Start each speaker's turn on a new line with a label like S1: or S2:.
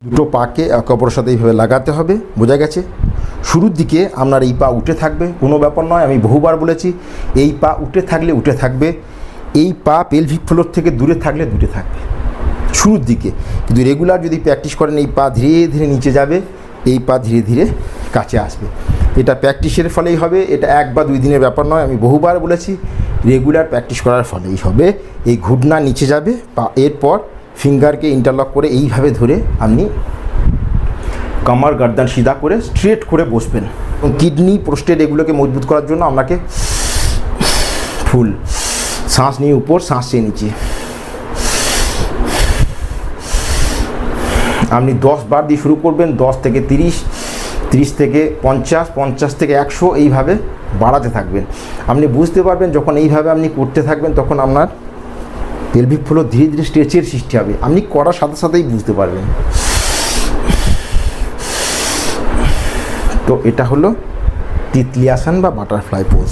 S1: দুটো পাকে একে অপরের সাথে এইভাবে লাগাতে হবে, বোঝা গেছে? শুরুর দিকে আপনার এই পা উঠে থাকবে, কোনো ব্যাপার নয়, আমি বহুবার বলেছি এই পা উঠে থাকলে উঠে থাকবে, এই পা পেলভিক ফ্লোর থেকে দূরে থাকলে দূরে থাকবে শুরুর দিকে। কিন্তু রেগুলার যদি প্র্যাকটিস করেন এই পা ধীরে ধীরে নিচে যাবে, এই পা ধীরে ধীরে কাছে আসবে। এটা প্র্যাকটিসের ফলেই হবে, এটা 1 বা 2 দিনের ব্যাপার নয়, আমি বহুবার বলেছি রেগুলার প্র্যাকটিস করার ফলেই হবে। এই ঘুটনা নিচে যাবে, পা এরপর ফিঙ্গারকে ইন্টারলক করে এইভাবে ধরে আপনি কামার গর্দান সিধা করে স্ট্রেট করে বসবেন। কিডনি প্রোস্টেট এগুলোকে মজবুত করার জন্য আপনাকে ফুল শ্বাস নিয়ে উপর, শ্বাস নিয়ে নিচে আপনি 10 বার দিয়ে শুরু করবেন, 10 থেকে 30, 30 থেকে 50, 50 থেকে 100 এইভাবে বাড়াতে থাকবেন। আপনি বুঝতে পারবেন যখন এইভাবে আপনি করতে থাকবেন তখন আপনার পেলভিক ফ্লোর ধীরে ধীরে স্ট্রেচের সৃষ্টি হবে, আপনি করার সাথে সাথেই বুঝতে পারবেন। তো এটা হলো তিতলি আসন বা বাটারফ্লাই পোজ।